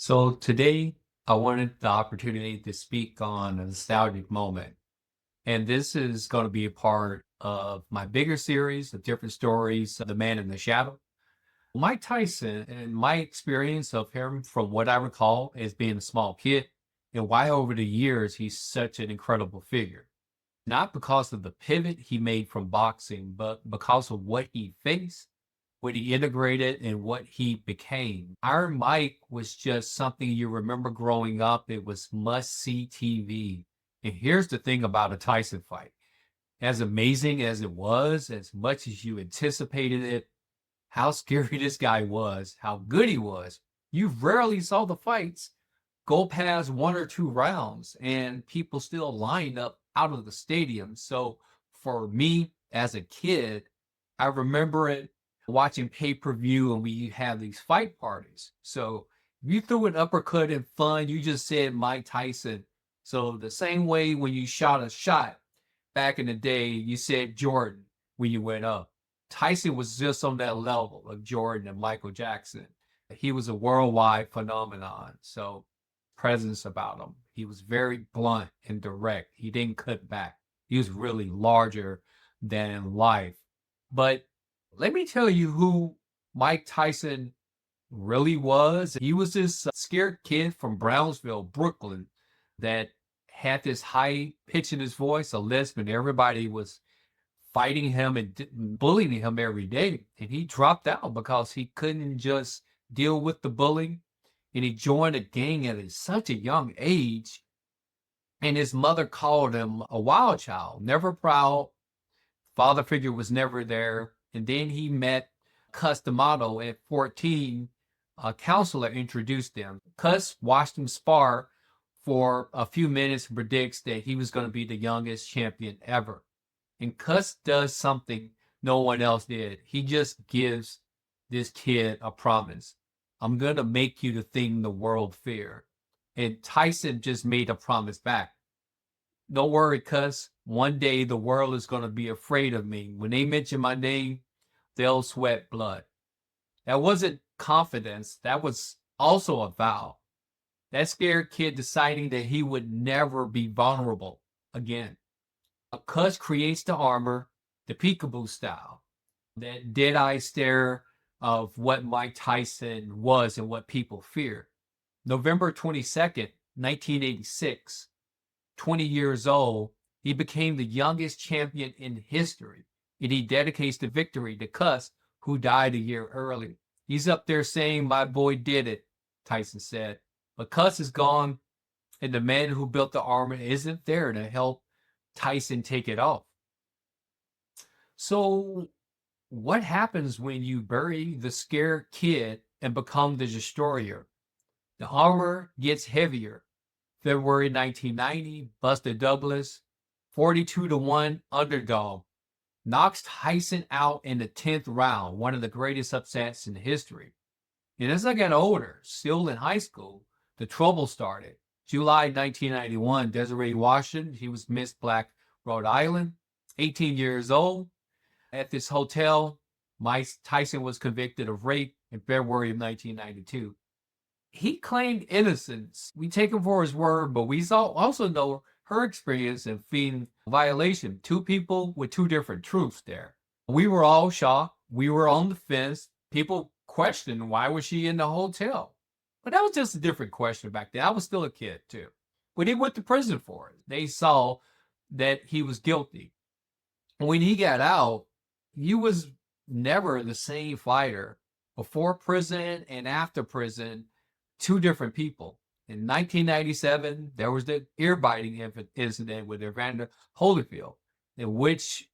So today I wanted the opportunity to speak on a nostalgic moment. And this is going to be a part of my bigger series of different stories of the man in the shadow. Mike Tyson and my experience of him from what I recall as being a small kid and why over the years he's such an incredible figure. Not because of the pivot he made from boxing, but because of what he faced, what he integrated, and what he became. Iron Mike was just something you remember growing up. It was must see TV. And here's the thing about a Tyson fight. As amazing as it was, as much as you anticipated it, how scary this guy was, how good he was, you rarely saw the fights go past one or two rounds and people still lined up out of the stadium. So for me as a kid, I remember it watching pay-per-view and we have these fight parties. So you threw an uppercut in fun, you just said Mike Tyson. So the same way when you shot a shot back in the day, you said Jordan when you went up. Tyson was just on that level of Jordan and Michael Jackson. He was a worldwide phenomenon. So presence about him. He was very blunt and direct. He didn't cut back. He was really larger than life. But let me tell you who Mike Tyson really was. He was this scared kid from Brownsville, Brooklyn, that had this high pitch in his voice, a lisp, and everybody was fighting him and bullying him every day. And he dropped out because he couldn't just deal with the bullying. And he joined a gang at such a young age. And his mother called him a wild child, never proud. Father figure was never there. And then he met Cus D'Amato at 14. A counselor introduced him. Cus watched him spar for a few minutes and predicts that he was going to be the youngest champion ever. And Cus does something no one else did. He just gives this kid a promise. I'm going to make you the thing the world fear. And Tyson just made a promise back. Don't worry, Cus. One day the world is going to be afraid of me. When they mention my name, they'll sweat blood. That wasn't confidence. That was also a vow. That scared kid deciding that he would never be vulnerable again. Cus creates the armor, the peekaboo style, that dead-eye stare of what Mike Tyson was and what people feared. November 22nd, 1986, 20 years old, he became the youngest champion in history, and he dedicates the victory to Cus, who died a year early. He's up there saying, "My boy did it," Tyson said. But Cus is gone, and the man who built the armor isn't there to help Tyson take it off. So, what happens when you bury the scared kid and become the destroyer? The armor gets heavier. February 1990, Buster Douglas, 42-1 underdog, knocks Tyson out in the 10th round, one of the greatest upsets in history. And as I got older, still in high school, the trouble started. July 1991, Desiree Washington, he was Miss Black Rhode Island, 18 years old. At this hotel, Mike Tyson was convicted of rape in February of 1992. He claimed innocence. We take him for his word, but we also know her experience in feeding violation. Two people with two different truths there. We were all shocked. We were on the fence. People questioned why was she in the hotel? But that was just a different question back then. I was still a kid too. But he went to prison for it. They saw that he was guilty. When he got out, he was never the same fighter. Before prison and after prison, two different people. In 1997, there was the ear-biting incident with Evander Holyfield, in which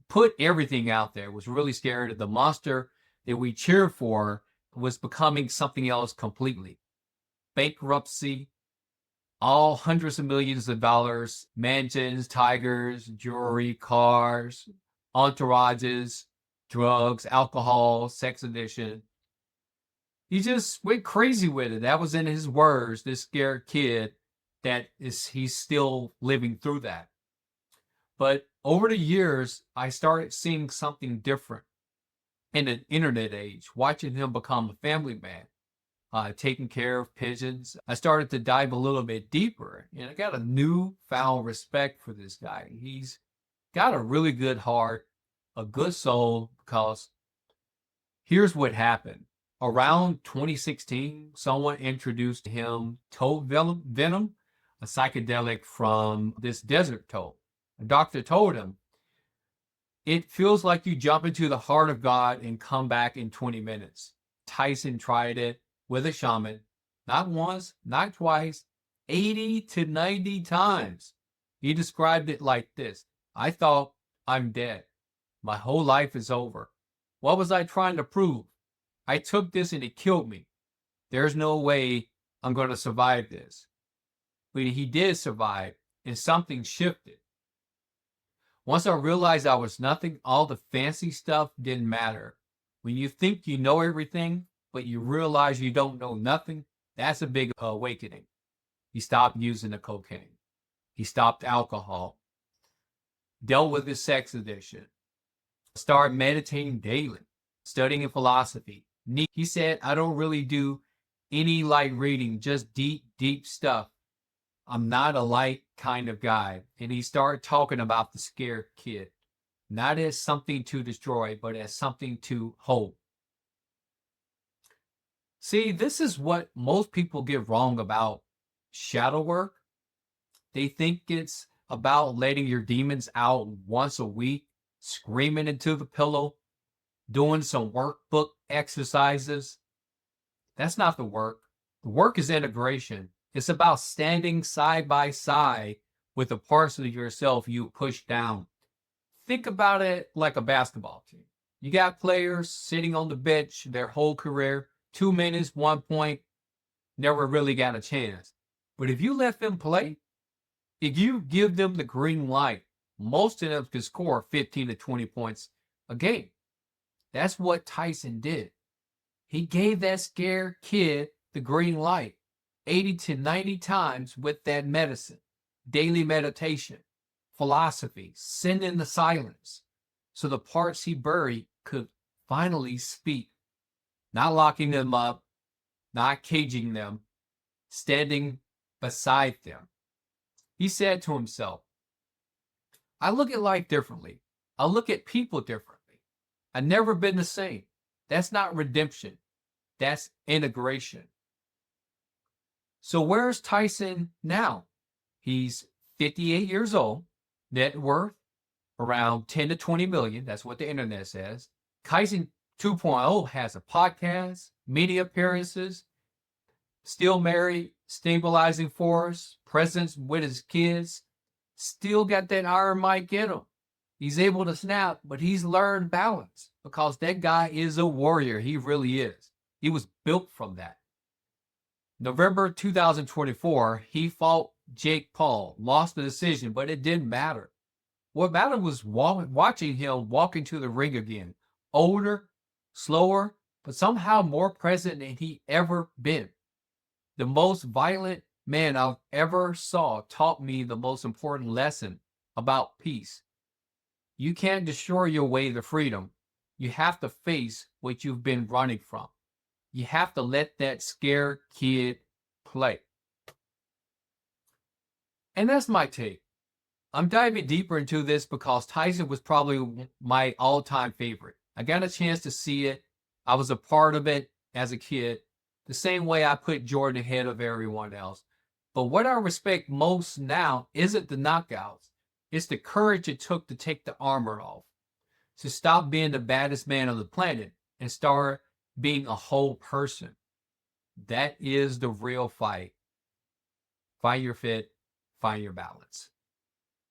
put everything out there, was really scared of the monster that we cheered for was becoming something else completely. Bankruptcy, all hundreds of millions of dollars, mansions, tigers, jewelry, cars, entourages, drugs, alcohol, sex addiction. He just went crazy with it. That was in his words, this scared kid he's still living through that. But over the years, I started seeing something different in an internet age, watching him become a family man, taking care of pigeons. I started to dive a little bit deeper, and I got a newfound respect for this guy. He's got a really good heart, a good soul, because here's what happened. Around 2016, someone introduced him toad venom, a psychedelic from this desert toad. The doctor told him, it feels like you jump into the heart of God and come back in 20 minutes. Tyson tried it with a shaman, not once, not twice, 80 to 90 times. He described it like this: I thought, I'm dead. My whole life is over. What was I trying to prove? I took this and it killed me. There's no way I'm going to survive this. But he did survive, and something shifted. Once I realized I was nothing, all the fancy stuff didn't matter. When you think you know everything, but you realize you don't know nothing, that's a big awakening. He stopped using the cocaine. He stopped alcohol, dealt with his sex addiction, started meditating daily, studying philosophy. He said, I don't really do any light reading, just deep, deep stuff. I'm not a light kind of guy. And he started talking about the scared kid, not as something to destroy, but as something to hold. See, this is what most people get wrong about shadow work. They think it's about letting your demons out once a week, screaming into the pillow, doing some workbook exercises. That's not the work. The work is integration. It's about standing side by side with the parts of yourself you push down. Think about it like a basketball team. You got players sitting on the bench their whole career, 2 minutes, 1 point, never really got a chance. But if you let them play, if you give them the green light, most of them can score 15 to 20 points a game. That's what Tyson did. He gave that scared kid the green light 80 to 90 times with that medicine, daily meditation, philosophy, sin in the silence, so the parts he buried could finally speak, not locking them up, not caging them, standing beside them. He said to himself, I look at life differently. I look at people differently. I've never been the same. That's not redemption. That's integration. So where's Tyson now? He's 58 years old, net worth around 10 to 20 million. That's what the internet says. Tyson 2.0 has a podcast, media appearances, still married, stabilizing force, presence with his kids, still got that iron mic in him. He's able to snap, but he's learned balance because that guy is a warrior. He really is. He was built from that. November 2024, he fought Jake Paul, lost the decision, but it didn't matter. What mattered was watching him walk into the ring again, older, slower, but somehow more present than he ever been. The most violent man I've ever saw taught me the most important lesson about peace. You can't destroy your way to freedom. You have to face what you've been running from. You have to let that scared kid play. And that's my take. I'm diving deeper into this because Tyson was probably my all-time favorite. I got a chance to see it. I was a part of it as a kid, the same way I put Jordan ahead of everyone else. But what I respect most now isn't the knockouts. It's the courage it took to take the armor off, to stop being the baddest man on the planet and start being a whole person. That is the real fight. Find your fit, find your balance.